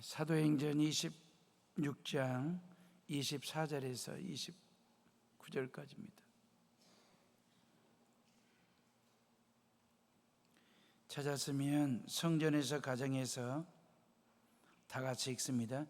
사도행전 26장 24절에서 29절까지입니다. 찾았으면 성전에서 가정에서 다 같이 읽습니다.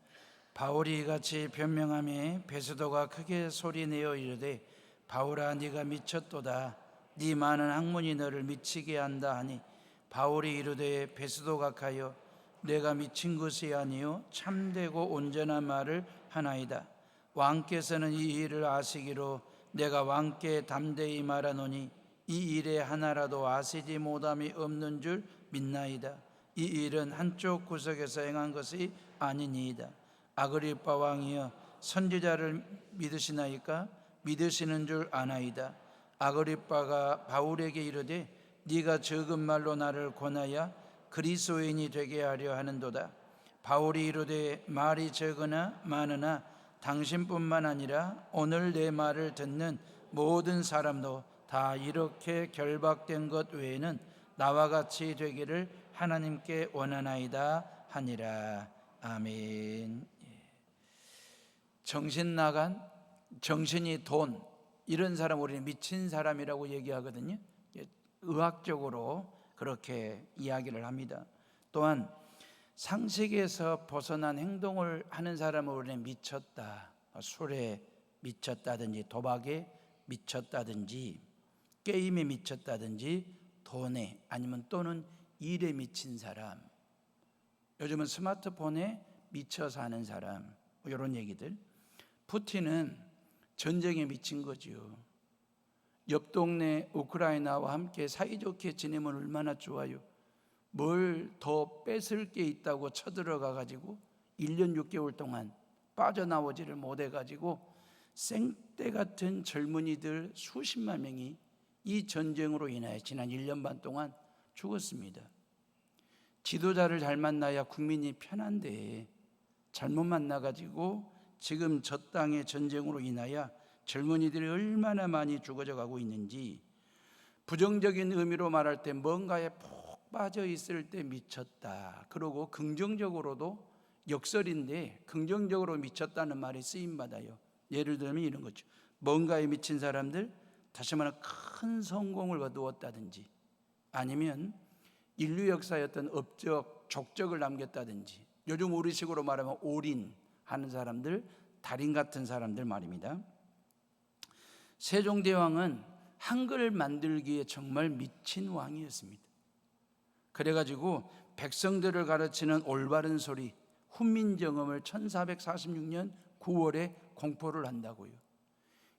바울이 이같이 변명하며 베스도가 크게 소리내어 이르되 바울아 네가 미쳤도다. 네 많은 학문이 너를 미치게 한다 하니 바울이 이르되 베스도 각하여 내가 미친 것이 아니요 참되고 온전한 말을 하나이다. 왕께서는 이 일을 아시기로 내가 왕께 담대히 말하노니 이 일에 하나라도 아시지 못함이 없는 줄 믿나이다. 이 일은 한쪽 구석에서 행한 것이 아니니이다. 아그리빠 왕이여 선지자를 믿으시나이까? 믿으시는 줄 아나이다. 아그리빠가 바울에게 이르되 네가 적은 말로 나를 권하여 그리스도인이 되게 하려 하는도다. 바울이 이르되 말이 적으나 많으나 당신뿐만 아니라 오늘 내 말을 듣는 모든 사람도 다 이렇게 결박된 것 외에는 나와 같이 되기를 하나님께 원하나이다 하니라. 아멘. 정신 나간, 정신이 돈, 이런 사람 우리는 미친 사람이라고 얘기하거든요. 의학적으로 그렇게 이야기를 합니다. 또한 상식에서 벗어난 행동을 하는 사람을 우리는 미쳤다, 술에 미쳤다든지 도박에 미쳤다든지 게임에 미쳤다든지 돈에 아니면 또는 일에 미친 사람, 요즘은 스마트폰에 미쳐 사는 사람, 이런 얘기들. 푸틴은 전쟁에 미친 거죠. 옆 동네 우크라이나와 함께 사이좋게 지내면 얼마나 좋아요. 뭘 더 뺏을 게 있다고 쳐들어가 가지고 1년 6개월 동안 빠져나오지를 못해 가지고 생떼 같은 젊은이들 수십만 명이 이 전쟁으로 인하여 지난 1년 반 동안 죽었습니다. 지도자를 잘 만나야 국민이 편한데 잘못 만나 가지고 지금 저 땅의 전쟁으로 인하여 젊은이들이 얼마나 많이 죽어져 가고 있는지, 부정적인 의미로 말할 때 뭔가에 푹 빠져 있을 때 미쳤다. 그리고 긍정적으로도 역설인데 긍정적으로 미쳤다는 말이 쓰임받아요. 예를 들면 이런 거죠. 뭔가에 미친 사람들, 다시 말하면 큰 성공을 거두었다든지 아니면 인류 역사의 어떤 업적, 족적을 남겼다든지, 요즘 우리식으로 말하면 올인하는 사람들, 달인 같은 사람들 말입니다. 세종대왕은 한글 만들기에 정말 미친 왕이었습니다. 그래가지고 백성들을 가르치는 올바른 소리, 훈민정음을 1446년 9월에 공포를 한다고요.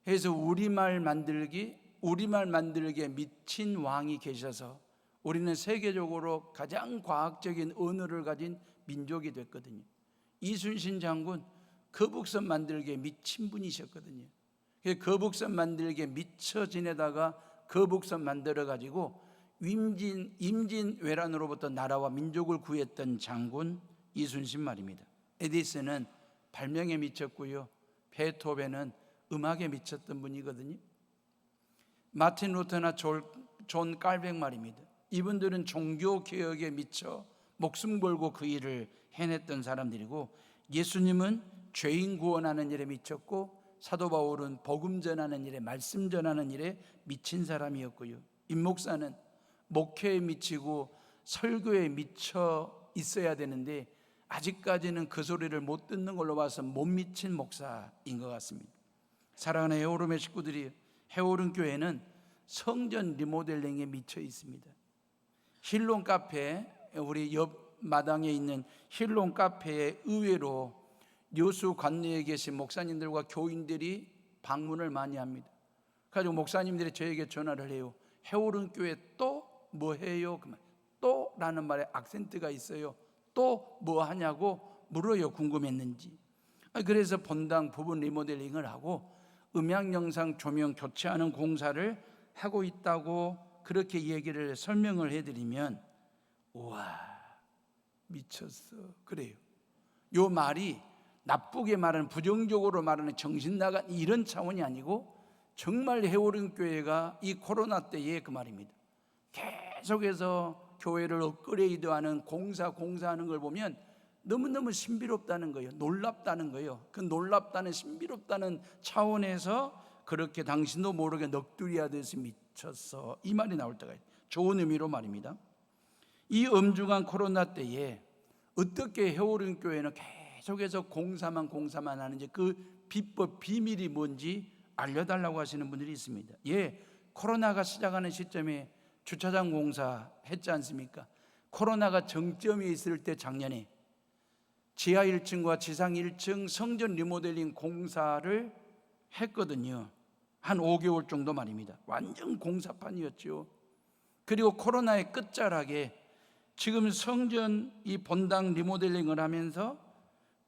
그래서 우리말 만들기에 미친 왕이 계셔서 우리는 세계적으로 가장 과학적인 언어를 가진 민족이 됐거든요. 이순신 장군 거북선 만들기에 미친 분이셨거든요. 거북선 만들기에 미쳐 지내다가 거북선 만들어 가지고 임진왜란으로부터 나라와 민족을 구했던 장군 이순신 말입니다. 에디슨은 발명에 미쳤고요, 베토벤은 음악에 미쳤던 분이거든요. 마틴 루터나 존 깔백 말입니다. 이분들은 종교개혁에 미쳐 목숨 걸고 그 일을 해냈던 사람들이고, 예수님은 죄인 구원하는 일에 미쳤고, 사도 바울은 복음 전하는 일에, 말씀 전하는 일에 미친 사람이었고요, 임 목사는 목회에 미치고 설교에 미쳐 있어야 되는데 아직까지는 그 소리를 못 듣는 걸로 봐서 못 미친 목사인 것 같습니다. 사랑하는 해오름의 식구들이, 해오름 교회는 성전 리모델링에 미쳐 있습니다. 힐론 카페, 우리 옆 마당에 있는 힐론 카페에 의외로 여수 관내에 계신 목사님들과 교인들이 방문을 많이 합니다. 그래서 목사님들이 저에게 전화를 해요. 해오름 교회 또 뭐 해요? 또 라는 말에 악센트가 있어요. 또 뭐 하냐고 물어요, 궁금했는지. 그래서 본당 부분 리모델링을 하고 음향 영상 조명 교체하는 공사를 하고 있다고 그렇게 얘기를 설명을 해드리면, 우와 미쳤어, 그래요. 요 말이 나쁘게 말하는, 부정적으로 말하는 정신 나간 이런 차원이 아니고 정말 해오름 교회가 이 코로나 때에 그 말입니다. 계속해서 교회를 업그레이드하는 공사하는 걸 보면 너무너무 신비롭다는 거예요. 놀랍다는 거예요. 그 놀랍다는 신비롭다는 차원에서 그렇게 당신도 모르게 넋두리 하듯이 미쳤어, 이 말이 나올 때가 있어요. 좋은 의미로 말입니다. 이 엄중한 코로나 때에 어떻게 해오른 교회는 계속해서 공사만 하는지 그 비법 비밀이 뭔지 알려달라고 하시는 분들이 있습니다. 코로나가 시작하는 시점에 주차장 공사 했지 않습니까? 코로나가 정점에 있을 때 작년에 지하 1층과 지상 1층 성전 리모델링 공사를 했거든요. 한 5개월 정도 말입니다. 완전 공사판이었죠. 그리고 코로나의 끝자락에 지금 성전 이 본당 리모델링을 하면서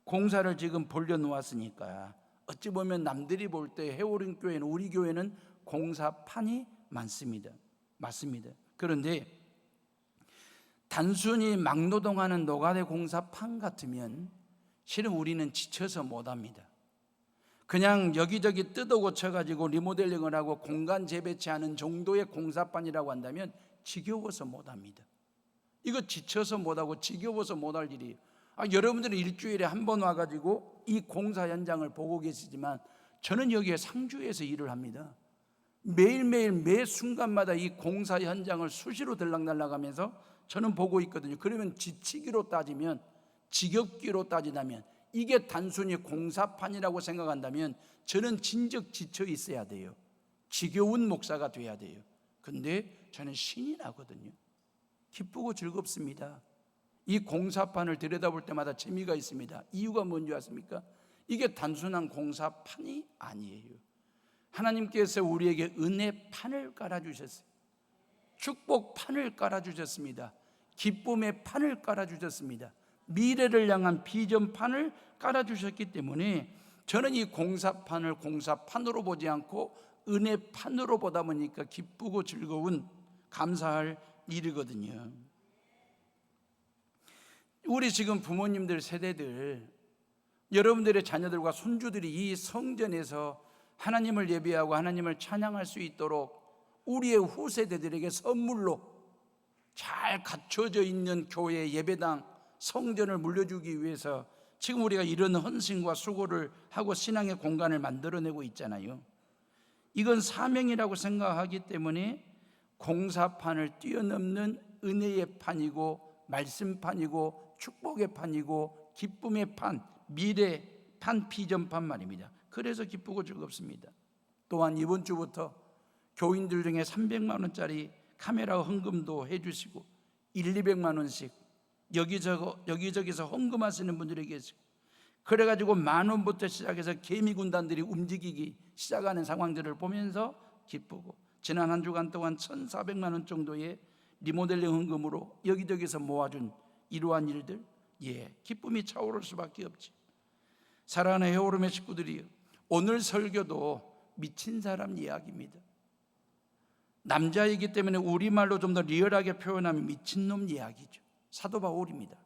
공사를 지금 벌려놓았으니까 어찌 보면 남들이 볼 때 해오른 교회는, 우리 교회는 공사판이 많습니다. 맞습니다. 그런데 단순히 막노동하는 노가대 공사판 같으면 실은 우리는 지쳐서 못합니다. 그냥 여기저기 뜯어 고쳐가지고 리모델링을 하고 공간 재배치하는 정도의 공사판이라고 한다면 지겨워서 못합니다. 이거 지쳐서 못하고 지겨워서 못할 일이에요. 여러분들은 일주일에 한 번 와가지고 이 공사 현장을 보고 계시지만 저는 여기에 상주에서 일을 합니다. 매일매일 매 순간마다 이 공사 현장을 수시로 들락날락하면서 저는 보고 있거든요. 그러면 지치기로 따지면, 지겹기로 따지다면, 이게 단순히 공사판이라고 생각한다면 저는 진즉 지쳐 있어야 돼요. 지겨운 목사가 돼야 돼요. 근데 저는 신이 나거든요. 기쁘고 즐겁습니다. 이 공사판을 들여다볼 때마다 재미가 있습니다. 이유가 뭔지 아십니까? 이게 단순한 공사판이 아니에요. 하나님께서 우리에게 은혜판을 깔아주셨어요. 축복판을 깔아주셨습니다. 기쁨의 판을 깔아주셨습니다. 미래를 향한 비전판을 깔아주셨기 때문에 저는 이 공사판을 공사판으로 보지 않고 은혜판으로 보다 보니까 기쁘고 즐거운, 감사할 일이거든요. 우리 지금 부모님들 세대들, 여러분들의 자녀들과 손주들이 이 성전에서 하나님을 예배하고 하나님을 찬양할 수 있도록 우리의 후세대들에게 선물로 잘 갖춰져 있는 교회, 예배당, 성전을 물려주기 위해서 지금 우리가 이런 헌신과 수고를 하고 신앙의 공간을 만들어내고 있잖아요. 이건 사명이라고 생각하기 때문에 공사판을 뛰어넘는 은혜의 판이고, 말씀판이고, 축복의 판이고, 기쁨의 판, 미래 판, 비전판 말입니다. 그래서 기쁘고 즐겁습니다. 또한 이번 주부터 교인들 중에 300만 원짜리 카메라 헌금도 해주시고 200만 원씩 여기저기서 헌금하시는 분들이 계시고, 그래가지고 10,000원부터 시작해서 개미군단들이 움직이기 시작하는 상황들을 보면서 기쁘고, 지난 한 주간 동안 1,400만 원 정도의 리모델링 헌금으로 여기저기서 모아준 이러한 일들, 기쁨이 차오를 수밖에 없지. 사랑하는 해오름의 식구들이요, 오늘 설교도 미친 사람 이야기입니다. 남자이기 때문에 우리말로 좀 더 리얼하게 표현하면 미친놈 이야기죠. 사도 바울입니다.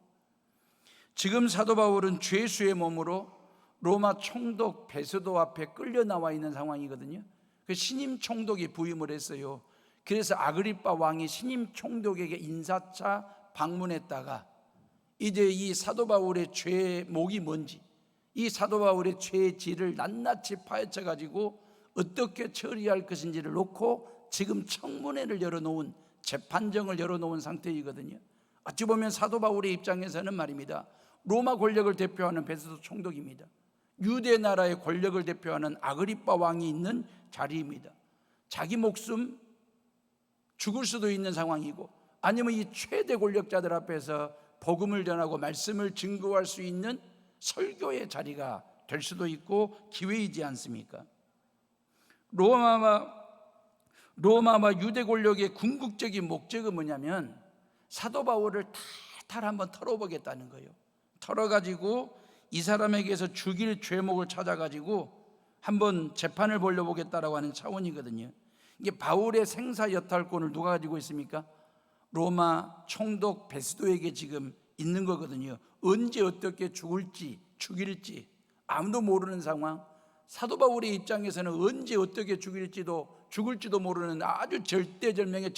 지금 사도 바울은 죄수의 몸으로 로마 총독 베스도 앞에 끌려 나와 있는 상황이거든요. 그 신임 총독이 부임을 했어요. 그래서 아그리빠 왕이 신임 총독에게 인사차 방문했다가 이제 이 사도 바울의 죄목이 뭔지, 이 사도 바울의 죄의 질을 낱낱이 파헤쳐 가지고 어떻게 처리할 것인지를 놓고 지금 청문회를 열어놓은, 재판정을 열어놓은 상태이거든요. 어찌 보면 사도 바울의 입장에서는 말입니다, 로마 권력을 대표하는 베스도 총독입니다. 유대 나라의 권력을 대표하는 아그리빠 왕이 있는 자리입니다. 자기 목숨 죽을 수도 있는 상황이고, 아니면 이 최대 권력자들 앞에서 복음을 전하고 말씀을 증거할 수 있는 설교의 자리가 될 수도 있고 기회이지 않습니까? 로마와 유대 권력의 궁극적인 목적은 뭐냐면 사도 바울을 탈탈 한번 털어보겠다는 거예요. 털어가지고 이 사람에게서 죽일 죄목을 찾아가지고 한번 재판을 벌려보겠다라고 하는 차원이거든요. 이게 바울의 생사여탈권을 누가 가지고 있습니까? 로마 총독 베스도에게 지금 있는 거거든요. 언제 어떻게 죽일지 아무도 모르는 상황. 사도 바울의 입장에서는 언제 어떻게 죽을지도 모르는 아주 절대절명의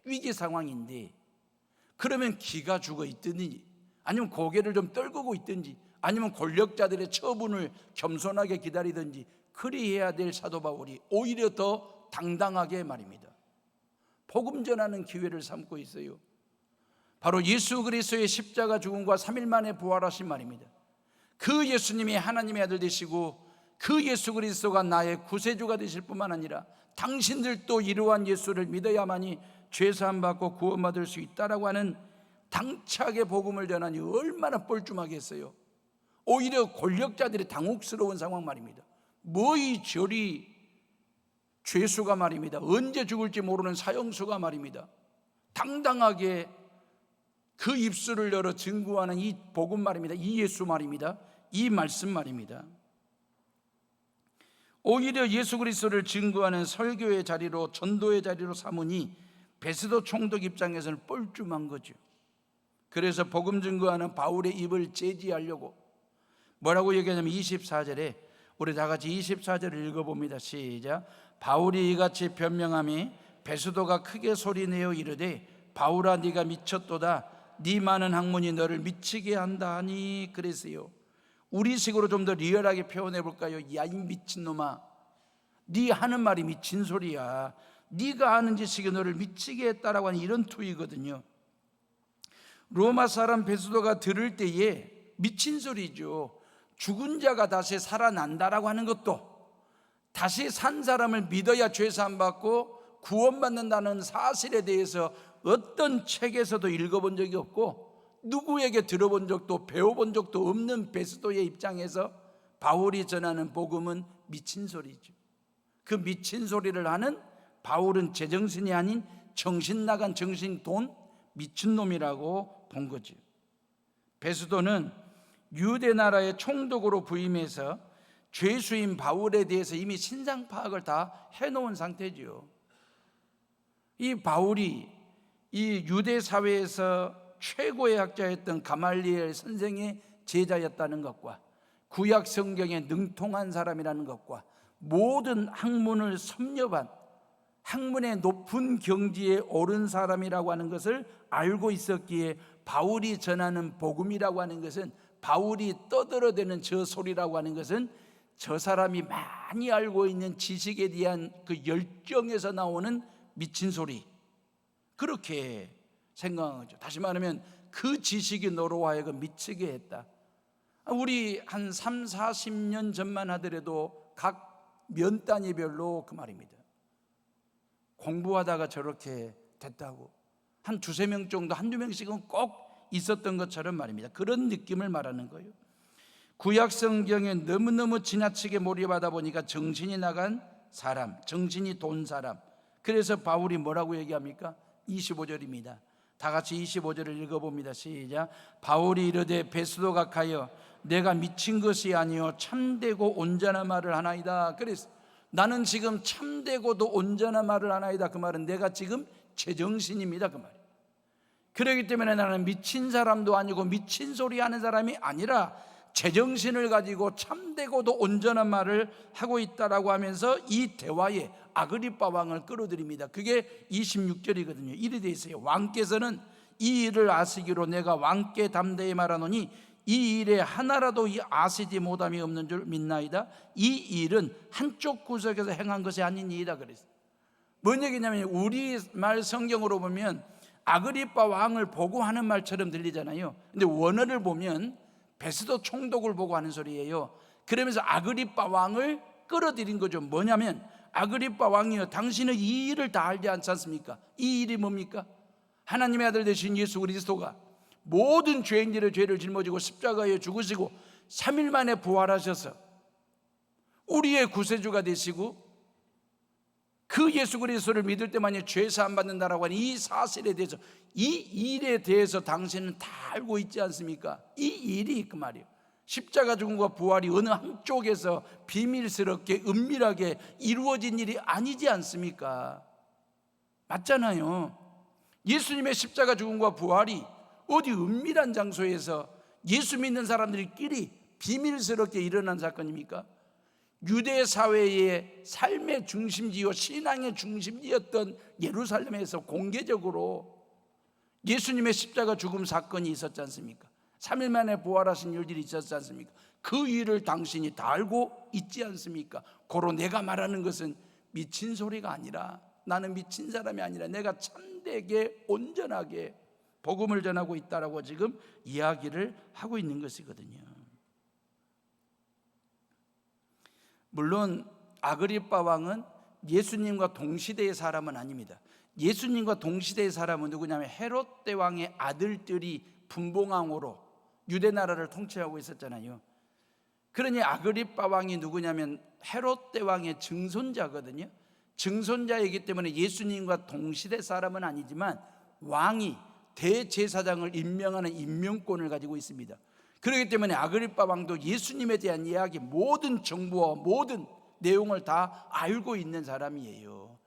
위기 상황인데, 그러면 기가 죽어 있더니 아니면 고개를 좀 떨구고 있든지, 아니면 권력자들의 처분을 겸손하게 기다리든지 그리해야 될 사도 바울이 오히려 더 당당하게 말입니다. 복음 전하는 기회를 삼고 있어요. 바로 예수 그리스도의 십자가 죽음과 3일 만에 부활하신 말입니다. 그 예수님이 하나님의 아들 되시고 그 예수 그리스도가 나의 구세주가 되실 뿐만 아니라 당신들도 이러한 예수를 믿어야만이 죄사함 받고 구원받을 수 있다라고 하는 당차게 복음을 전하니 얼마나 뻘쭘하겠어요. 오히려 권력자들이 당혹스러운 상황 말입니다. 뭐이 저리 죄수가 말입니다. 언제 죽을지 모르는 사형수가 말입니다. 당당하게 그 입술을 열어 증거하는 이 복음 말입니다. 이 예수 말입니다. 이 말씀 말입니다. 오히려 예수 그리스도를 증거하는 설교의 자리로, 전도의 자리로 삼으니 베스도 총독 입장에서는 뻘쭘한 거죠. 그래서 복음 증거하는 바울의 입을 제지하려고 뭐라고 얘기하냐면 24절에, 우리 다 같이 24절을 읽어봅니다. 시작. 바울이 이같이 변명하며 베스도가 크게 소리내어 이르되 바울아 네가 미쳤도다. 네 많은 학문이 너를 미치게 한다 하니 그랬어요. 우리식으로 좀 더 리얼하게 표현해 볼까요? 야, 이 미친놈아, 네 하는 말이 미친 소리야. 네가 하는 지식이 너를 미치게 했다라고 하는 이런 투이거든요. 로마 사람 베스도가 들을 때에 미친 소리죠. 죽은 자가 다시 살아난다라고 하는 것도, 다시 산 사람을 믿어야 죄사함 받고 구원받는다는 사실에 대해서 어떤 책에서도 읽어본 적이 없고 누구에게 들어본 적도 배워본 적도 없는 베스도의 입장에서 바울이 전하는 복음은 미친 소리죠. 그 미친 소리를 하는 바울은 제정신이 아닌 정신 나간 정신 돈 미친놈이라고 본 거죠. 베스도는 유대 나라의 총독으로 부임해서 죄수인 바울에 대해서 이미 신상 파악을 다 해놓은 상태죠. 이 바울이 이 유대 사회에서 최고의 학자였던 가말리엘 선생의 제자였다는 것과 구약 성경에 능통한 사람이라는 것과 모든 학문을 섭렵한 학문의 높은 경지에 오른 사람이라고 하는 것을 알고 있었기에 바울이 전하는 복음이라고 하는 것은, 바울이 떠들어대는 저 소리라고 하는 것은 저 사람이 많이 알고 있는 지식에 대한 그 열정에서 나오는 미친 소리, 그렇게 생각한 거죠. 다시 말하면 그 지식이 너로 하여금 미치게 했다. 우리 한 3, 40년 전만 하더라도 각 면 단위별로 그 말입니다. 공부하다가 저렇게 됐다고 한 두세 명 정도, 한두 명씩은 꼭 있었던 것처럼 말입니다. 그런 느낌을 말하는 거예요. 구약 성경에 너무너무 지나치게 몰입하다 보니까 정신이 나간 사람, 정신이 돈 사람. 그래서 바울이 뭐라고 얘기합니까? 25절입니다. 다 같이 25절을 읽어봅니다. 시작. 바울이 이르되 베스도가 가여 내가 미친 것이 아니요 참되고 온전한 말을 하나이다. 그래서 나는 지금 참되고도 온전한 말을 하나이다. 그 말은 내가 지금 제정신입니다. 그 말이에요. 그렇기 때문에 나는 미친 사람도 아니고 미친 소리 하는 사람이 아니라 제정신을 가지고 참되고도 온전한 말을 하고 있다라고 하면서 이 대화에 아그리빠 왕을 끌어들입니다. 그게 26절이거든요. 이래 돼 있어요. 왕께서는 이 일을 아시기로 내가 왕께 담대히 말하노니 이 일에 하나라도 아시지 못함이 없는 줄 믿나이다. 이 일은 한쪽 구석에서 행한 것이 아니니이다. 그랬어요. 뭔 얘기냐면 우리말 성경으로 보면 아그리빠 왕을 보고 하는 말처럼 들리잖아요. 근데 원어를 보면 베스도 총독을 보고 하는 소리예요. 그러면서 아그리빠 왕을 끌어들인 거죠. 뭐냐면 아그리빠 왕이여, 당신은 이 일을 다 알지 않지 않습니까? 이 일이 뭡니까? 하나님의 아들 되신 예수 그리스도가 모든 죄인들의 죄를 짊어지고 십자가에 죽으시고 3일 만에 부활하셔서 우리의 구세주가 되시고 그 예수 그리스도를 믿을 때만이 죄 사함 받는다라고 하는 이 사실에 대해서, 이 일에 대해서 당신은 다 알고 있지 않습니까? 이 일이 그 말이에요. 십자가 죽음과 부활이 어느 한쪽에서 비밀스럽게 은밀하게 이루어진 일이 아니지 않습니까? 맞잖아요. 예수님의 십자가 죽음과 부활이 어디 은밀한 장소에서 예수 믿는 사람들끼리 비밀스럽게 일어난 사건입니까? 유대 사회의 삶의 중심지요 신앙의 중심지였던 예루살렘에서 공개적으로 예수님의 십자가 죽음 사건이 있었지 않습니까? 3일 만에 부활하신 일들이 있었지 않습니까? 그 일을 당신이 다 알고 있지 않습니까? 고로 내가 말하는 것은 미친 소리가 아니라, 나는 미친 사람이 아니라 내가 참되게 온전하게 복음을 전하고 있다라고 지금 이야기를 하고 있는 것이거든요. 물론 아그리빠 왕은 예수님과 동시대의 사람은 아닙니다. 예수님과 동시대의 사람은 누구냐면 헤롯 대왕의 아들들이 분봉왕으로 유대 나라를 통치하고 있었잖아요. 그러니 아그리빠 왕이 누구냐면 헤롯 대왕의 증손자거든요. 증손자이기 때문에 예수님과 동시대 사람은 아니지만 왕이 대제사장을 임명하는 임명권을 가지고 있습니다. 그렇기 때문에 아그리빠 왕도 예수님에 대한 이야기, 모든 정보와 모든 내용을 다 알고 있는 사람이에요.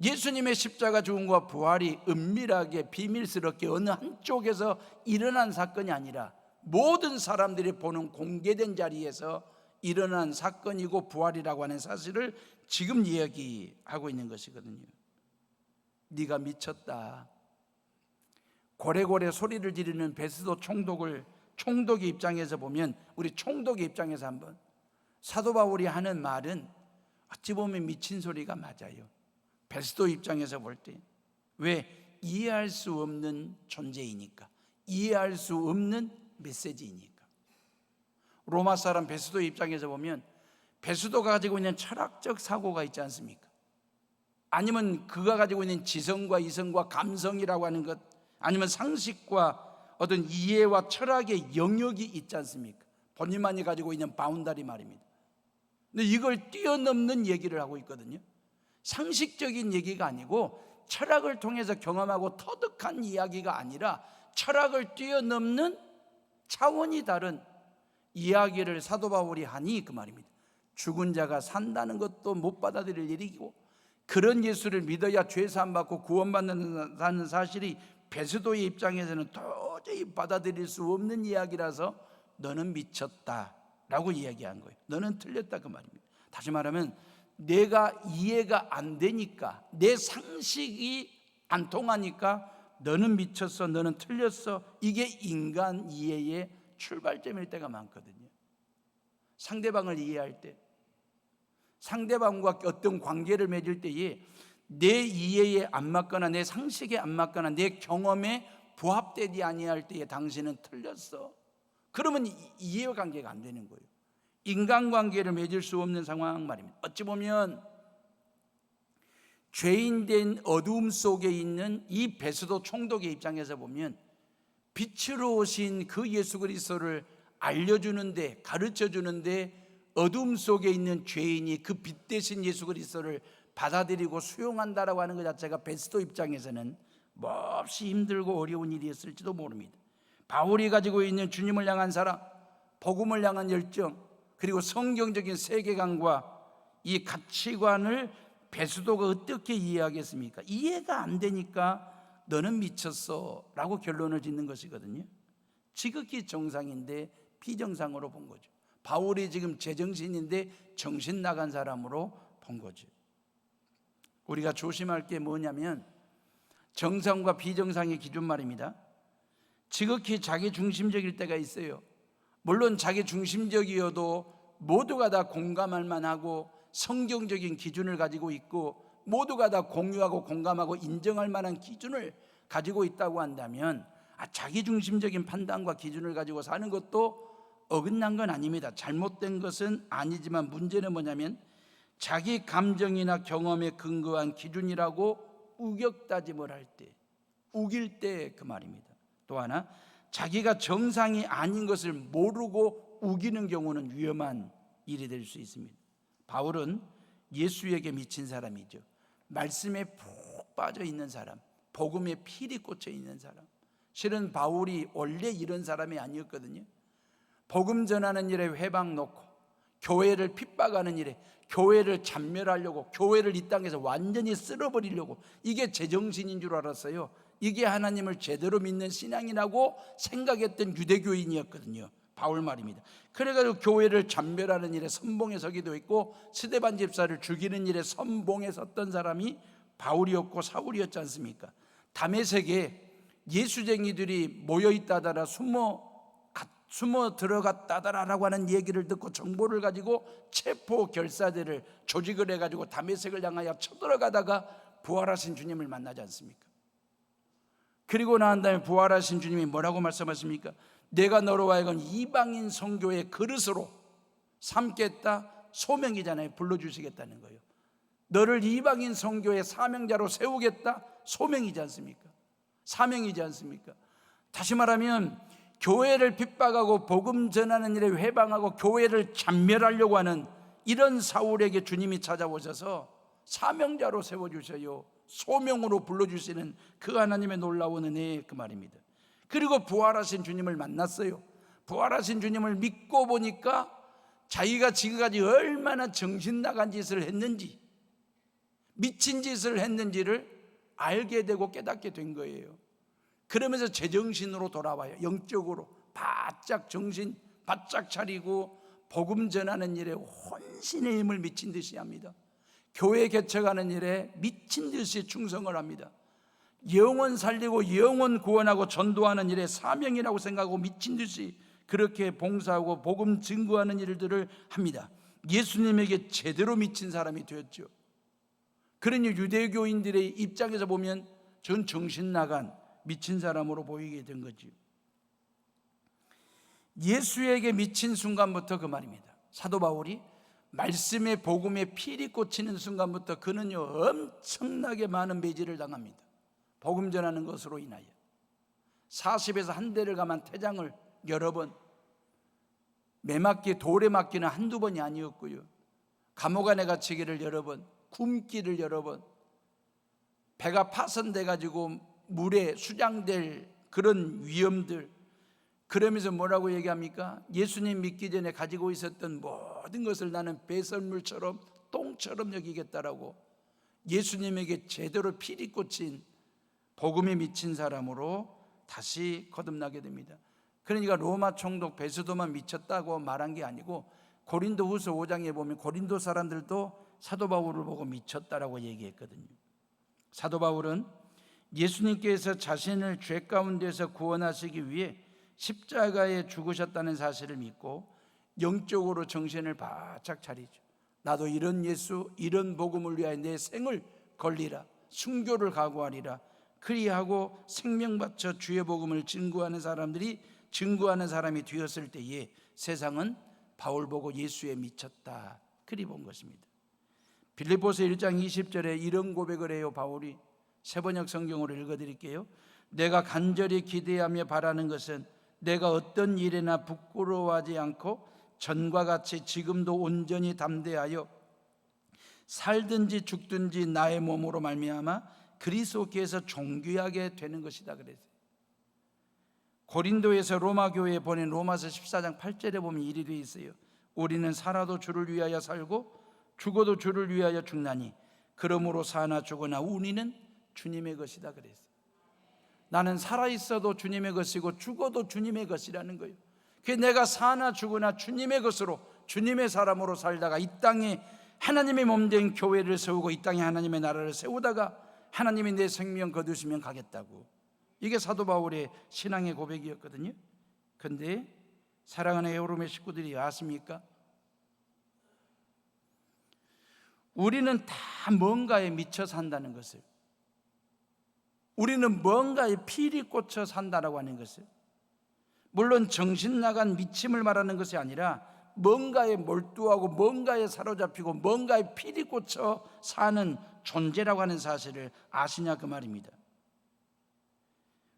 예수님의 십자가 죽음과 부활이 은밀하게 비밀스럽게 어느 한쪽에서 일어난 사건이 아니라 모든 사람들이 보는 공개된 자리에서 일어난 사건이고 부활이라고 하는 사실을 지금 이야기하고 있는 것이거든요. 네가 미쳤다. 고래고래 소리를 지르는 베스도 총독의 입장에서 보면, 우리 총독의 입장에서 한번 사도 바울이 하는 말은 어찌 보면 미친 소리가 맞아요. 베스도 입장에서 볼 때. 왜? 이해할 수 없는 존재이니까, 이해할 수 없는 메시지이니까. 로마 사람 베스도 입장에서 보면 베스도가 가지고 있는 철학적 사고가 있지 않습니까? 아니면 그가 가지고 있는 지성과 이성과 감성이라고 하는 것, 아니면 상식과 어떤 이해와 철학의 영역이 있지 않습니까? 본인만이 가지고 있는 바운다리 말입니다. 근데 이걸 뛰어넘는 얘기를 하고 있거든요. 상식적인 얘기가 아니고 철학을 통해서 경험하고 터득한 이야기가 아니라 철학을 뛰어넘는 차원이 다른 이야기를 사도 바울이 하니 그 말입니다. 죽은 자가 산다는 것도 못 받아들일 일이고, 그런 예수를 믿어야 죄 사함 받고 구원받는다는 사실이 베스도의 입장에서는 도저히 받아들일 수 없는 이야기라서 너는 미쳤다라고 이야기한 거예요. 너는 틀렸다 그 말입니다. 다시 말하면 내가 이해가 안 되니까, 내 상식이 안 통하니까 너는 미쳤어, 너는 틀렸어. 이게 인간 이해의 출발점일 때가 많거든요. 상대방을 이해할 때, 상대방과 어떤 관계를 맺을 때에 내 이해에 안 맞거나 내 상식에 안 맞거나 내 경험에 부합되지 아니할 때에 당신은 틀렸어. 그러면 이해관계가 안 되는 거예요. 인간관계를 맺을 수 없는 상황 말입니다. 어찌 보면 죄인된 어두움 속에 있는 이 베스도 총독의 입장에서 보면 빛으로 오신 그 예수 그리스도를 알려주는데, 가르쳐주는데 어둠 속에 있는 죄인이 그 빛 대신 예수 그리스도를 받아들이고 수용한다라고 하는 것 자체가 베스도 입장에서는 몹시 힘들고 어려운 일이었을지도 모릅니다. 바울이 가지고 있는 주님을 향한 사랑, 복음을 향한 열정, 그리고 성경적인 세계관과 이 가치관을 베스도가 어떻게 이해하겠습니까? 이해가 안 되니까 너는 미쳤어 라고 결론을 짓는 것이거든요. 지극히 정상인데 비정상으로 본 거죠. 바울이 지금 제정신인데 정신 나간 사람으로 본 거죠. 우리가 조심할 게 뭐냐면 정상과 비정상의 기준 말입니다. 지극히 자기 중심적일 때가 있어요. 물론 자기 중심적이어도 모두가 다 공감할 만하고 성경적인 기준을 가지고 있고 모두가 다 공유하고 공감하고 인정할 만한 기준을 가지고 있다고 한다면 자기 중심적인 판단과 기준을 가지고 사는 것도 어긋난 건 아닙니다. 잘못된 것은 아니지만 문제는 뭐냐면 자기 감정이나 경험에 근거한 기준이라고 우격다짐을 할 때, 우길 때 그 말입니다. 또 하나, 자기가 정상이 아닌 것을 모르고 우기는 경우는 위험한 일이 될 수 있습니다. 바울은 예수에게 미친 사람이죠. 말씀에 푹 빠져 있는 사람, 복음에 필이 꽂혀 있는 사람. 실은 바울이 원래 이런 사람이 아니었거든요. 복음 전하는 일에 회방 놓고 교회를 핍박하는 일에 교회를 잔멸하려고, 교회를 이 땅에서 완전히 쓸어버리려고, 이게 제정신인 줄 알았어요. 이게 하나님을 제대로 믿는 신앙이라고 생각했던 유대교인이었거든요. 바울 말입니다. 그래가지고 교회를 잔멸하는 일에 선봉에 서기도 했고 스데반 집사를 죽이는 일에 선봉에 섰던 사람이 바울이었고 사울이었지 않습니까? 다메섹에 예수쟁이들이 모여있다더라 숨어 숨어 들어갔다더라라고 하는 얘기를 듣고 정보를 가지고 체포 결사대를 조직을 해가지고 다메섹을 향하여 쳐들어가다가 부활하신 주님을 만나지 않습니까? 그리고 난 다음에 부활하신 주님이 뭐라고 말씀하십니까? 내가 너로 하여금 이방인 선교의 그릇으로 삼겠다, 소명이잖아요. 불러주시겠다는 거예요. 너를 이방인 선교의 사명자로 세우겠다, 소명이지 않습니까? 사명이지 않습니까? 다시 말하면 교회를 핍박하고 복음 전하는 일에 회방하고 교회를 잔멸하려고 하는 이런 사울에게 주님이 찾아오셔서 사명자로 세워주셔요, 소명으로 불러주시는 그 하나님의 놀라운 은혜, 그 말입니다. 그리고 부활하신 주님을 만났어요. 부활하신 주님을 믿고 보니까 자기가 지금까지 얼마나 정신 나간 짓을 했는지, 미친 짓을 했는지를 알게 되고 깨닫게 된 거예요. 그러면서 제정신으로 돌아와요. 영적으로 바짝 정신 바짝 차리고 복음 전하는 일에 혼신의 힘을 미친 듯이 합니다. 교회 개척하는 일에 미친 듯이 충성을 합니다. 영혼 살리고 영혼 구원하고 전도하는 일에 사명이라고 생각하고 미친 듯이 그렇게 봉사하고 복음 증거하는 일들을 합니다. 예수님에게 제대로 미친 사람이 되었죠. 그러니 유대교인들의 입장에서 보면 전 정신 나간 미친 사람으로 보이게 된 거죠. 예수에게 미친 순간부터 그 말입니다. 사도 바울이 말씀의 복음에 피리 꽂히는 순간부터 그는요 엄청나게 많은 배제를 당합니다. 복음 전하는 것으로 인하여 40에서 한 대를 감한 태장을 여러 번, 매맞기 돌에 맞기는 한두 번이 아니었고요, 감옥 안에 갇히기를 여러 번, 굶기를 여러 번, 배가 파손돼 가지고 물에 수장될 그런 위험들, 그러면서 뭐라고 얘기합니까? 예수님 믿기 전에 가지고 있었던 모든 것을 나는 배설물처럼 똥처럼 여기겠다라고 예수님에게 제대로 피리 꽂힌 복음에 미친 사람으로 다시 거듭나게 됩니다. 그러니까 로마 총독 베스도만 미쳤다고 말한 게 아니고 고린도후서 5장에 보면 고린도 사람들도 사도 바울을 보고 미쳤다라고 얘기했거든요. 사도 바울은 예수님께서 자신을 죄 가운데서 구원하시기 위해 십자가에 죽으셨다는 사실을 믿고 영적으로 정신을 바짝 차리죠. 나도 이런 예수, 이런 복음을 위하여 내 생을 걸리라, 순교를 각오하리라. 그리하고 생명 바쳐 주의 복음을 증거하는 사람이 되었을 때에 세상은 바울 보고 예수에 미쳤다, 그리 본 것입니다. 빌립보서 1장 20절에 이런 고백을 해요. 바울이 세번역 성경으로 읽어드릴게요. 내가 간절히 기대하며 바라는 것은 내가 어떤 일에나 부끄러워하지 않고 전과 같이 지금도 온전히 담대하여 살든지 죽든지 나의 몸으로 말미암아 그리스도께서 존귀하게 되는 것이다 그랬어요. 고린도에서 로마 교회에 보낸 로마서 14장 8절에 보면 일이 되어 있어요. 우리는 살아도 주를 위하여 살고 죽어도 주를 위하여 죽나니 그러므로 사나 죽으나 우리는 주님의 것이다 그랬어요. 나는 살아있어도 주님의 것이고 죽어도 주님의 것이라는 거예요. 그래서 내가 사나 죽으나 주님의 것으로, 주님의 사람으로 살다가 이 땅에 하나님의 몸된 교회를 세우고 이 땅에 하나님의 나라를 세우다가 하나님이 내 생명 거두시면 가겠다고, 이게 사도 바울의 신앙의 고백이었거든요. 그런데 사랑하는 에오롬의 식구들이 아십니까? 우리는 다 뭔가에 미쳐 산다는 것을, 우리는 뭔가에 피리 꽂혀 산다라고 하는 것을, 물론 정신 나간 미침을 말하는 것이 아니라 뭔가에 몰두하고 뭔가에 사로잡히고 뭔가에 피리 꽂혀 사는 존재라고 하는 사실을 아시냐 그 말입니다.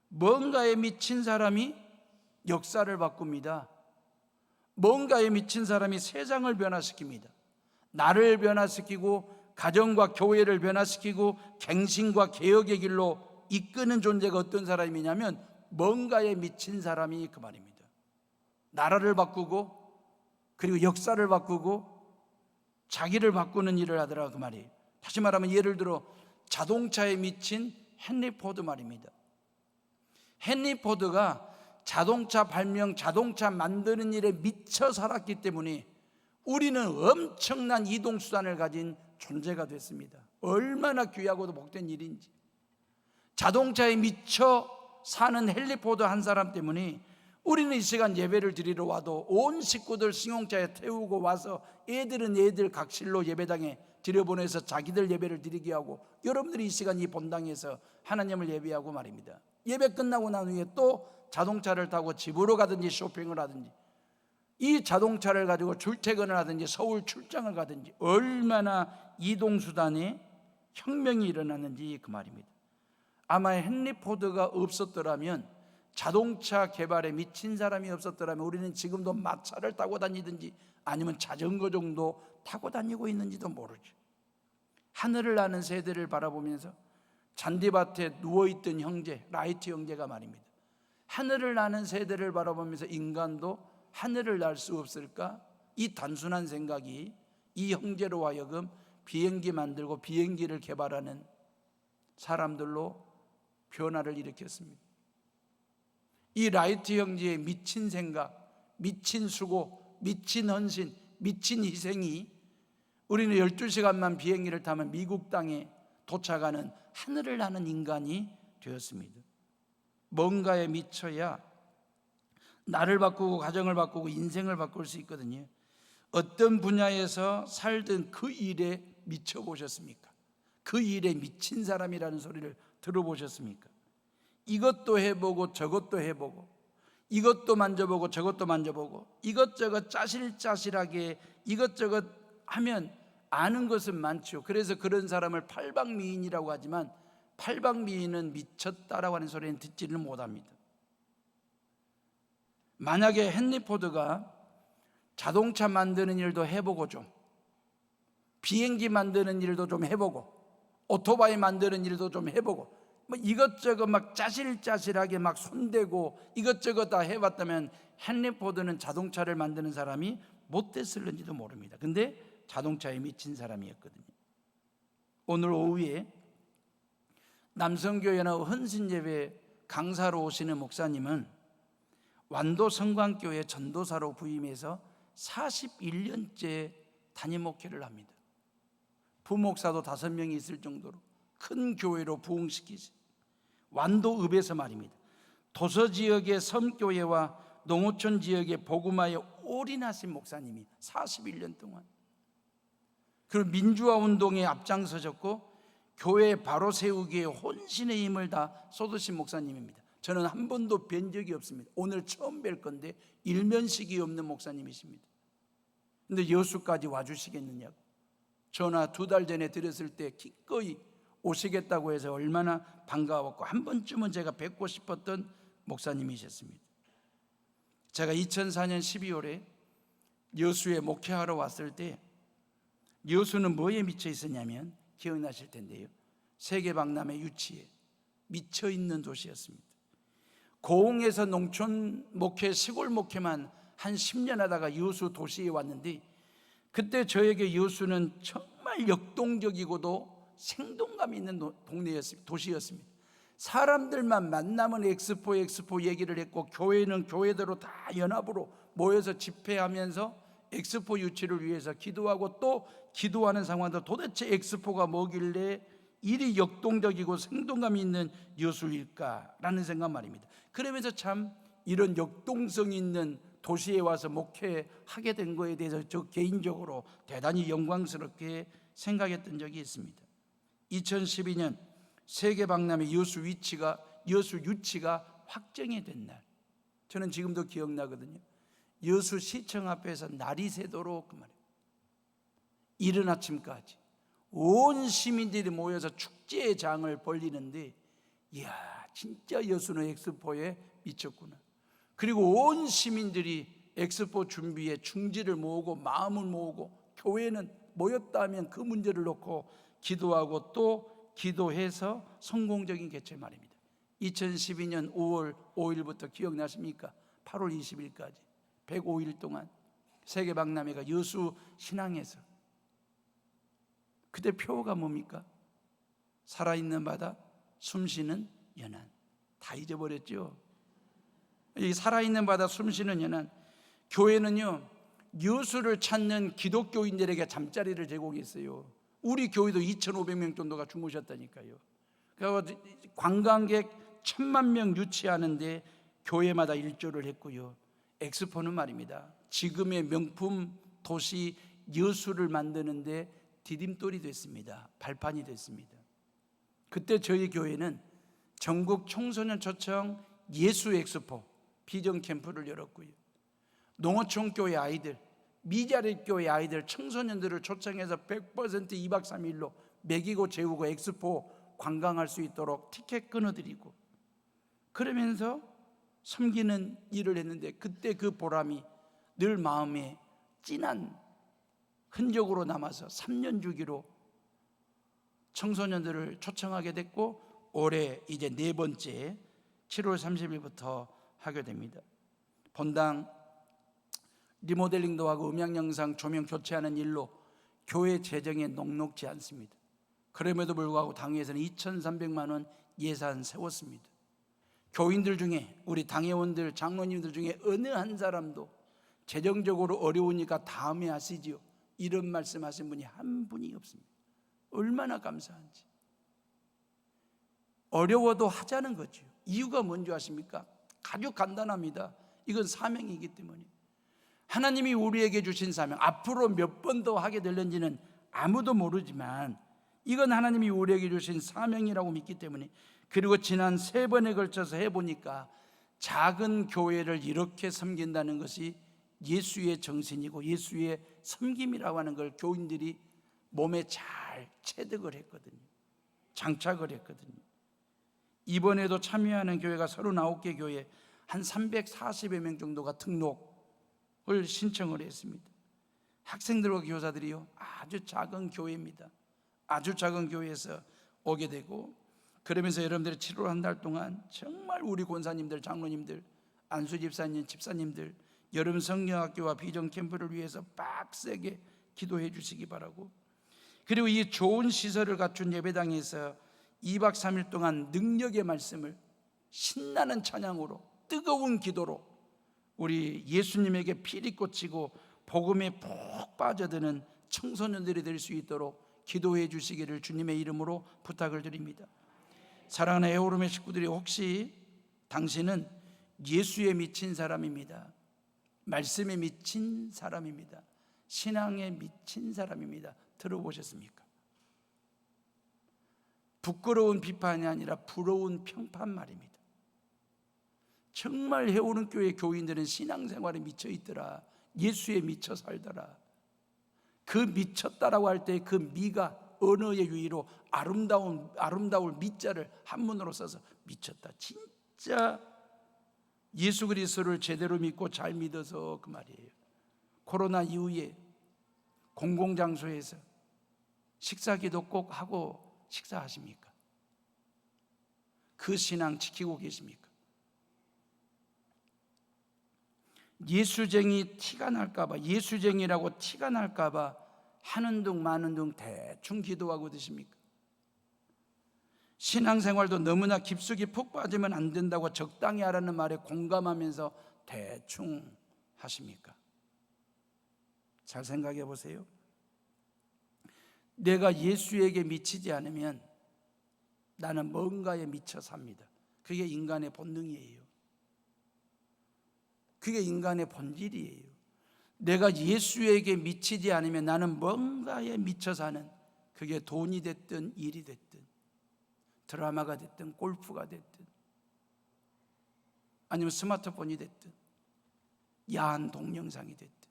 뭔가에 미친 사람이 역사를 바꿉니다. 뭔가에 미친 사람이 세상을 변화시킵니다. 나를 변화시키고 가정과 교회를 변화시키고 갱신과 개혁의 길로 이끄는 존재가 어떤 사람이냐면 뭔가에 미친 사람이 그 말입니다. 나라를 바꾸고 그리고 역사를 바꾸고 자기를 바꾸는 일을 하더라 그 말이에요. 다시 말하면 예를 들어 자동차에 미친 헨리 포드 말입니다. 헨리 포드가 자동차 발명, 자동차 만드는 일에 미쳐 살았기 때문에 우리는 엄청난 이동수단을 가진 존재가 됐습니다. 얼마나 귀하고도 복된 일인지. 자동차에 미쳐 사는 헨리 포드 한 사람 때문에 우리는 이 시간 예배를 드리러 와도 온 식구들 승용차에 태우고 와서 애들은 애들 각실로 예배당에 들여보내서 자기들 예배를 드리게 하고, 여러분들이 이 시간 이 본당에서 하나님을 예배하고 말입니다. 예배 끝나고 난 후에 또 자동차를 타고 집으로 가든지 쇼핑을 하든지, 이 자동차를 가지고 출퇴근을 하든지 서울 출장을 가든지 얼마나 이동수단에 혁명이 일어났는지 그 말입니다. 아마 헨리 포드가 없었더라면, 자동차 개발에 미친 사람이 없었더라면 우리는 지금도 마차를 타고 다니든지 아니면 자전거 정도 타고 다니고 있는지도 모르죠. 하늘을 나는 세대를 바라보면서 잔디밭에 누워있던 형제, 라이트 형제가 말입니다, 하늘을 나는 세대를 바라보면서 인간도 하늘을 날 수 없을까? 이 단순한 생각이 이 형제로 하여금 비행기 만들고 비행기를 개발하는 사람들로 변화를 일으켰습니다. 이 라이트 형제의 미친 생각, 미친 수고, 미친 헌신, 미친 희생이 우리는 12시간만 비행기를 타면 미국 땅에 도착하는 하늘을 나는 인간이 되었습니다. 뭔가에 미쳐야 나를 바꾸고 가정을 바꾸고 인생을 바꿀 수 있거든요. 어떤 분야에서 살든 그 일에 미쳐보셨습니까? 그 일에 미친 사람이라는 소리를 들어보셨습니까? 이것도 해보고 저것도 해보고, 이것도 만져보고 저것도 만져보고, 이것저것 짜실짜실하게 이것저것 하면 아는 것은 많죠. 그래서 그런 사람을 팔방미인이라고 하지만, 팔방미인은 미쳤다라고 하는 소리는 듣지를 못합니다. 만약에 헨리 포드가 자동차 만드는 일도 해보고, 좀 비행기 만드는 일도 좀 해보고, 오토바이 만드는 일도 좀 해보고, 뭐 이것저것 막 짜실짜실하게 막 손대고 이것저것 다 해봤다면 헨리 포드는 자동차를 만드는 사람이 못 됐을는지도 모릅니다. 근데 자동차에 미친 사람이었거든요. 오늘 오후에 남성교회나 헌신예배 강사로 오시는 목사님은 완도 성광교회 전도사로 부임해서 41년째 담임 목회를 합니다. 부목사도 5명이 있을 정도로 큰 교회로 부흥시키지. 완도읍에서 말입니다, 도서지역의 섬교회와 농어촌 지역의 복음화에 올인하신 목사님이 41년 동안, 그리고 민주화 운동에 앞장서셨고 교회 바로 세우기에 혼신의 힘을 다 쏟으신 목사님입니다. 저는 한 번도 뵌 적이 없습니다. 오늘 처음 뵐 건데 일면식이 없는 목사님이십니다. 근데 여수까지 와주시겠느냐고 전화 2달 전에 드렸을 때 기꺼이 오시겠다고 해서 얼마나 반가웠고, 한 번쯤은 제가 뵙고 싶었던 목사님이셨습니다. 제가 2004년 12월에 여수에 목회하러 왔을 때, 여수는 뭐에 미쳐 있었냐면, 기억나실 텐데요, 세계박람회 유치에 미쳐 있는 도시였습니다. 고흥에서 농촌 목회, 시골 목회만 한 10년 하다가 여수 도시에 왔는데, 그때 저에게 여수는 정말 역동적이고도 생동감 있는 동네였습니다. 도시였습니다. 사람들만 만나면 엑스포 얘기를 했고, 교회는 교회대로 다 연합으로 모여서 집회하면서 엑스포 유치를 위해서 기도하고 또 기도하는 상황도, 도대체 엑스포가 뭐길래 이리 역동적이고 생동감이 있는 여수일까라는 생각 말입니다. 그러면서 참 이런 역동성 있는 도시에 와서 목회하게 된 거에 대해서 저 개인적으로 대단히 영광스럽게 생각했던 적이 있습니다. 2012년 세계박람회 여수 유치가 확정이 된 날, 저는 지금도 기억나거든요. 여수시청 앞에서 날이 새도록 그 말이에요, 이른 아침까지 온 시민들이 모여서 축제의 장을 벌리는데, 이야, 진짜 여수는 엑스포에 미쳤구나. 그리고 온 시민들이 엑스포 준비에 중지를 모으고 마음을 모으고, 교회는 모였다 하면 그 문제를 놓고 기도하고 또 기도해서 성공적인 개최 말입니다. 2012년 5월 5일부터 기억나십니까? 8월 20일까지 105일 동안 세계박람회가 여수 신항에서, 그때 표어가 뭡니까? 살아있는 바다, 숨쉬는 연안. 다 잊어버렸죠. 이 살아있는 바다, 숨쉬는 연안, 교회는요 여수를 찾는 기독교인들에게 잠자리를 제공했어요. 우리 교회도 2,500명 정도가 주무셨다니까요. 그래서 관광객 1,000만 명 유치하는데 교회마다 일조를 했고요. 엑스포는 말입니다, 지금의 명품 도시 여수를 만드는데 디딤돌이 됐습니다. 발판이 됐습니다. 그때 저희 교회는 전국 청소년 초청 예수 엑스포 비전 캠프를 열었고요. 농어촌 교회 아이들, 미자립 교회 아이들, 청소년들을 초청해서 100% 2박 3일로 먹이고 재우고 엑스포 관광할 수 있도록 티켓 끊어드리고, 그러면서 섬기는 일을 했는데, 그때 그 보람이 늘 마음에 진한 흔적으로 남아서 3년 주기로 청소년들을 초청하게 됐고, 올해 이제 4번째 7월 30일부터 하게 됩니다. 본당 리모델링도 하고 음향 영상 조명 교체하는 일로 교회 재정에 녹록지 않습니다. 그럼에도 불구하고 당회에서는 2,300만 원 예산 세웠습니다. 교인들 중에, 우리 당회원들, 장로님들 중에 어느 한 사람도 재정적으로 어려우니까 다음에 하시지요, 이런 말씀하신 분이 한 분이 없습니다. 얼마나 감사한지. 어려워도 하자는 거죠. 이유가 뭔지 아십니까? 아주 간단합니다. 이건 사명이기 때문에. 하나님이 우리에게 주신 사명, 앞으로 몇 번 더 하게 될는지는 아무도 모르지만 이건 하나님이 우리에게 주신 사명이라고 믿기 때문에, 그리고 지난 3번에 걸쳐서 해보니까 작은 교회를 이렇게 섬긴다는 것이 예수의 정신이고 예수의 섬김이라고 하는 걸 교인들이 몸에 잘 체득을 했거든요. 장착을 했거든요. 이번에도 참여하는 교회가 39개 교회, 한 340여 명 정도가 등록을 신청을 했습니다. 학생들과 교사들이요, 아주 작은 교회입니다. 아주 작은 교회에서 오게 되고, 그러면서 여러분들이 7월 한 달 동안 정말 우리 권사님들, 장로님들, 안수 집사님, 집사님들 여름 성경학교와 비전 캠프를 위해서 빡세게 기도해 주시기 바라고, 그리고 이 좋은 시설을 갖춘 예배당에서 2박 3일 동안 능력의 말씀을 신나는 찬양으로, 뜨거운 기도로 우리 예수님에게 피리 꽂히고 복음에 푹 빠져드는 청소년들이 될 수 있도록 기도해 주시기를 주님의 이름으로 부탁을 드립니다. 사랑하는 에오름의 식구들이, 혹시 당신은 예수에 미친 사람입니다. 말씀에 미친 사람입니다. 신앙에 미친 사람입니다. 들어보셨습니까? 부끄러운 비판이 아니라 부러운 평판 말입니다. 정말 해오른 교회 교인들은 신앙생활에 미쳐 있더라. 예수에 미쳐 살더라. 그 미쳤다라고 할 때 그 미가 언어의 유의로 아름다울 미자를 한문으로 써서 미쳤다. 진짜 예수 그리스도를 제대로 믿고 잘 믿어서 그 말이에요. 코로나 이후에 공공장소에서 식사기도 꼭 하고 식사하십니까? 그 신앙 지키고 계십니까? 예수쟁이 티가 날까봐, 예수쟁이라고 티가 날까봐 하는 둥 마는 둥 대충 기도하고 드십니까? 신앙생활도 너무나 깊숙이 푹 빠지면 안 된다고 적당히 하라는 말에 공감하면서 대충 하십니까? 잘 생각해 보세요. 내가 예수에게 미치지 않으면 나는 뭔가에 미쳐 삽니다. 그게 인간의 본능이에요. 그게 인간의 본질이에요. 내가 예수에게 미치지 않으면 나는 뭔가에 미쳐 사는, 그게 돈이 됐든 일이 됐든 드라마가 됐든 골프가 됐든 아니면 스마트폰이 됐든 야한 동영상이 됐든,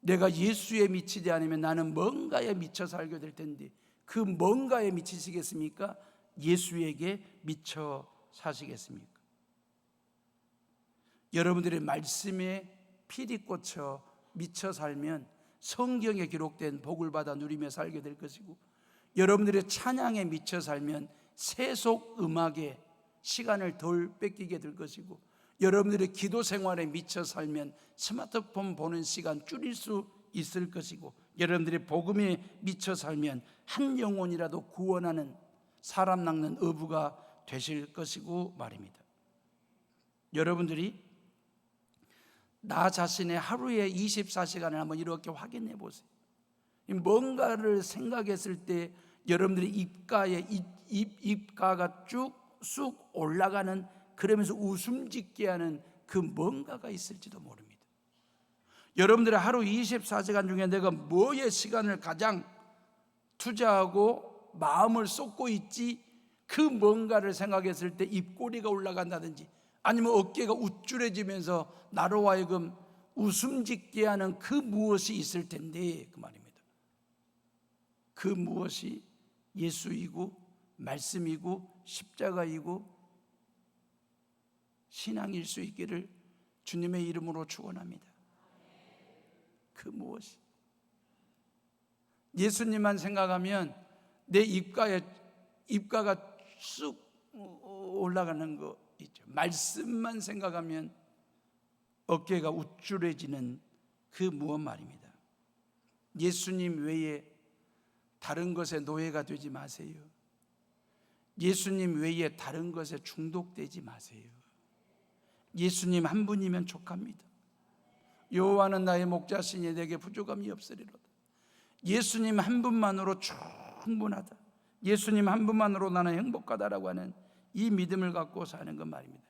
내가 예수에 미치지 않으면 나는 뭔가에 미쳐 살게 될 텐데, 그 뭔가에 미치시겠습니까? 예수에게 미쳐 사시겠습니까? 여러분들의 말씀에 피리 꽂혀 미쳐 살면 성경에 기록된 복을 받아 누리며 살게 될 것이고, 여러분들의 찬양에 미쳐 살면 세속 음악에 시간을 덜 뺏기게 될 것이고, 여러분들의 기도 생활에 미쳐 살면 스마트폰 보는 시간 줄일 수 있을 것이고, 여러분들의 복음에 미쳐 살면 한 영혼이라도 구원하는, 사람 낚는 어부가 되실 것이고 말입니다. 여러분들이 나 자신의 하루의 24시간을 한번 이렇게 확인해 보세요. 뭔가를 생각했을 때 여러분들의 입가에 입가가 쭉 쑥 올라가는 그러면서 웃음 짓게 하는 그 뭔가가 있을지도 모릅니다. 여러분들의 하루 24시간 중에 내가 뭐에 시간을 가장 투자하고 마음을 쏟고 있지, 그 뭔가를 생각했을 때 입꼬리가 올라간다든지 아니면 어깨가 우쭐해지면서 나로 하여금 웃음 짓게 하는 그 무엇이 있을 텐데, 그 말입니다. 그 무엇이 예수이고 말씀이고 십자가이고 신앙일 수 있기를 주님의 이름으로 축원합니다. 그 무엇이 예수님만 생각하면 내 입가가 쑥 올라가는 거 있죠. 말씀만 생각하면 어깨가 우쭐해지는 그 무엇 말입니다. 예수님 외에 다른 것에 노예가 되지 마세요. 예수님 외에 다른 것에 중독되지 마세요. 예수님 한 분이면 족합니다. 여호와는 나의 목자시니 내게 부족함이 없으리로다. 예수님 한 분만으로 충분하다. 예수님 한 분만으로 나는 행복하다라고 하는 이 믿음을 갖고 사는 것 말입니다.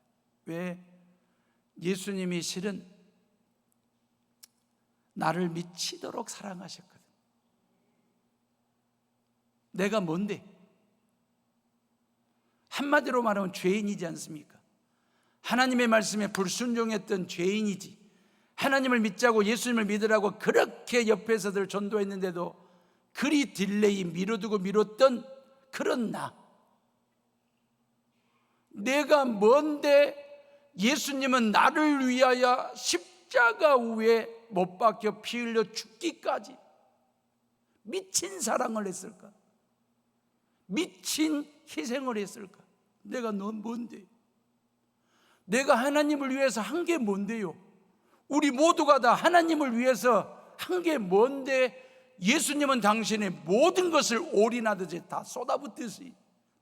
왜? 예수님이 실은 나를 미치도록 사랑하셨거든. 내가 뭔데? 한마디로 말하면 죄인이지 않습니까? 하나님의 말씀에 불순종했던 죄인이지. 하나님을 믿자고 예수님을 믿으라고 그렇게 옆에서들 전도했는데도 그리 딜레이 미뤄두고 미뤘던 그런 나, 내가 뭔데 예수님은 나를 위하여 십자가 위에 못 박혀 피 흘려 죽기까지 미친 사랑을 했을까? 미친 희생을 했을까? 내가 넌 뭔데? 내가 하나님을 위해서 한 게 뭔데요? 우리 모두가 다 하나님을 위해서 한 게 뭔데 예수님은 당신의 모든 것을 올인하듯이 다 쏟아붓듯이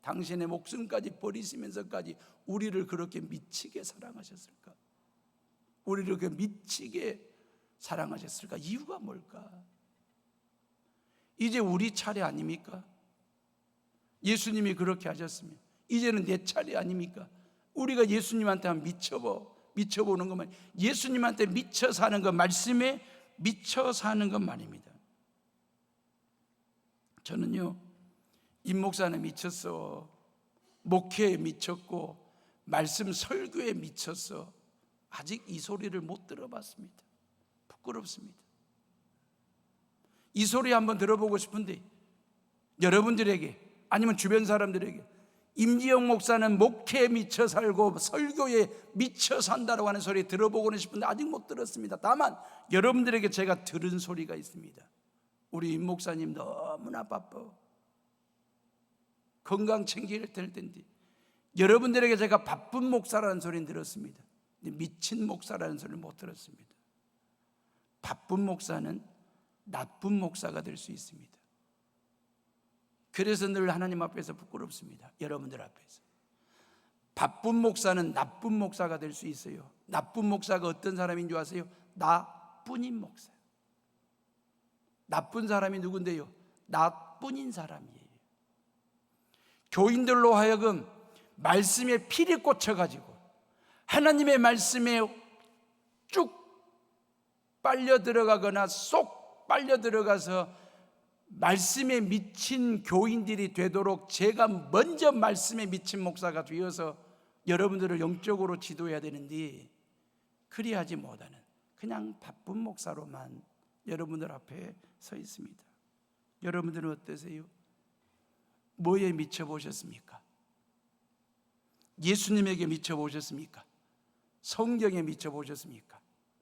당신의 목숨까지 버리시면서까지 우리를 그렇게 미치게 사랑하셨을까? 우리를 그렇게 미치게 사랑하셨을까? 이유가 뭘까? 이제 우리 차례 아닙니까? 예수님이 그렇게 하셨으면 이제는 내 차례 아닙니까? 우리가 예수님한테 미쳐보는 것만, 예수님한테 미쳐 사는 것, 말씀에 미쳐 사는 것 말입니다. 저는요, 임 목사는 미쳤어, 목회에 미쳤고 말씀 설교에 미쳤어. 아직 이 소리를 못 들어봤습니다. 부끄럽습니다. 이 소리 한번 들어보고 싶은데 여러분들에게 아니면 주변 사람들에게 임지영 목사는 목회에 미쳐 살고 설교에 미쳐 산다고 하는 소리 들어보고는 싶은데 아직 못 들었습니다. 다만 여러분들에게 제가 들은 소리가 있습니다. 우리 임 목사님 너무나 바빠, 건강 챙겨야 될 텐데. 여러분들에게 제가 바쁜 목사라는 소리는 들었습니다. 미친 목사라는 소리는 못 들었습니다. 바쁜 목사는 나쁜 목사가 될 수 있습니다. 그래서 늘 하나님 앞에서 부끄럽습니다. 여러분들 앞에서. 바쁜 목사는 나쁜 목사가 될 수 있어요. 나쁜 목사가 어떤 사람인 줄 아세요? 나뿐인 목사. 나쁜 사람이 누군데요? 나뿐인 사람이에요. 교인들로 하여금 말씀에 피를 꽂혀가지고 하나님의 말씀에 쭉 빨려 들어가거나 쏙 빨려 들어가서 말씀에 미친 교인들이 되도록 제가 먼저 말씀에 미친 목사가 되어서 여러분들을 영적으로 지도해야 되는데 그리하지 못하는 그냥 바쁜 목사로만 여러분들 앞에 서 있습니다. 여러분들은 어떠세요? 뭐에 미쳐보셨습니까? 예수님에게 미쳐보셨습니까? 성경에 미쳐보셨습니까?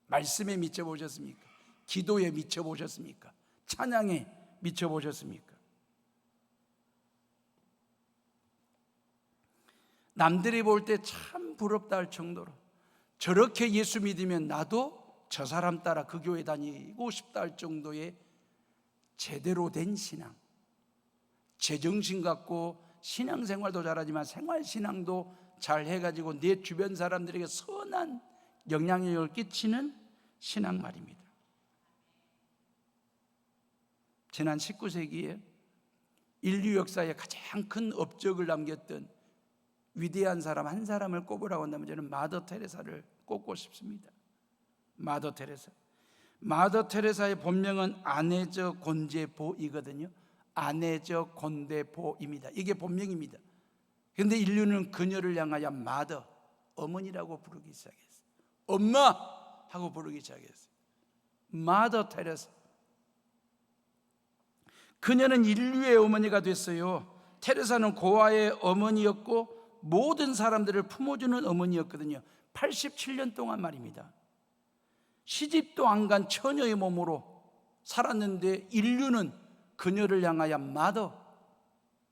말씀에 미쳐보셨습니까? 기도에 미쳐보셨습니까? 찬양에 미쳐보셨습니까? 남들이 볼 때 참 부럽다 할 정도로 저렇게 예수 믿으면 나도 저 사람 따라 그 교회 다니고 싶다 할 정도의 제대로 된 신앙, 제정신 갖고 신앙생활도 잘하지만 생활신앙도 잘 해가지고 내 주변 사람들에게 선한 영향력을 끼치는 신앙 말입니다. 지난 19세기에 인류 역사에 가장 큰 업적을 남겼던 위대한 사람 한 사람을 꼽으라고 한다면 저는 마더 테레사를 꼽고 싶습니다. 마더 테레사. 마더 테레사의 본명은 아네저 곤제보이거든요. 아네저 곤제보입니다. 이게 본명입니다. 그런데 인류는 그녀를 향하여 마더, 어머니라고 부르기 시작했어요. 엄마 하고 부르기 시작했어요. 마더 테레사. 그녀는 인류의 어머니가 됐어요. 테레사는 고아의 어머니였고 모든 사람들을 품어주는 어머니였거든요. 87년 동안 말입니다. 시집도 안 간 처녀의 몸으로 살았는데 인류는 그녀를 향하여 마더,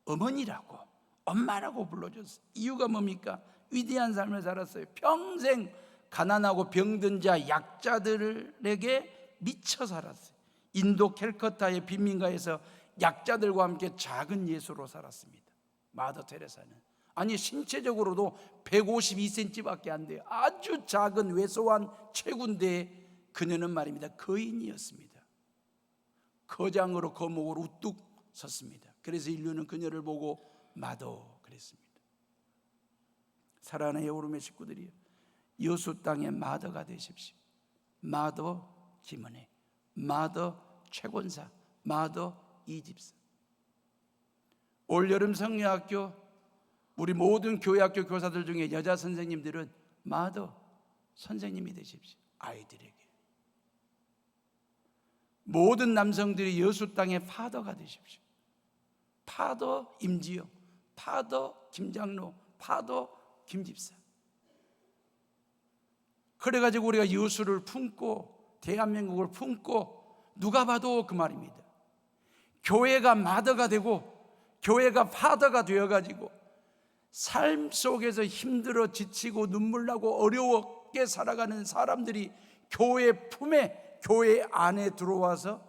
어머니라고, 엄마라고 불러줬어요. 이유가 뭡니까? 위대한 삶을 살았어요. 평생 가난하고 병든 자, 약자들에게 미쳐 살았어요. 인도 캘커타의 빈민가에서 약자들과 함께 작은 예수로 살았습니다. 마더 테레사는 아니 신체적으로도 152cm밖에 안 돼요. 아주 작은 왜소한 체구인데 그녀는 말입니다 거인이었습니다. 거장으로 거목으로 우뚝 섰습니다. 그래서 인류는 그녀를 보고 마더 그랬습니다. 사랑하는 여우름의 식구들이요, 여수 땅의 마더가 되십시오. 마더 김은혜, 마더 최권사, 마더 이집사. 올여름 성녀학교 우리 모든 교회학교 교사들 중에 여자 선생님들은 마더 선생님이 되십시오. 아이들에게. 모든 남성들이 여수 땅의 파더가 되십시오. 파더 임지영, 파더 김장로, 파더 김집사. 그래가지고 우리가 여수를 품고 대한민국을 품고 누가 봐도 그 말입니다. 교회가 마더가 되고 교회가 파더가 되어가지고 삶 속에서 힘들어 지치고 눈물 나고 어려웠게 살아가는 사람들이 교회 품에, 교회 안에 들어와서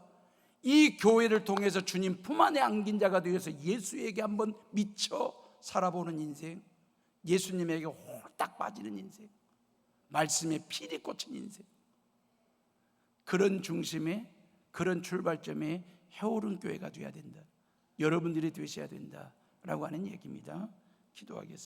이 교회를 통해서 주님 품 안에 안긴 자가 되어서 예수에게 한번 미쳐 살아보는 인생, 예수님에게 홀딱 빠지는 인생, 말씀에 피리 꽂힌 인생, 그런 중심에, 그런 출발점에 해오른 교회가 되어야 된다, 여러분들이 되셔야 된다라고 하는 얘기입니다. 기도하겠습니다.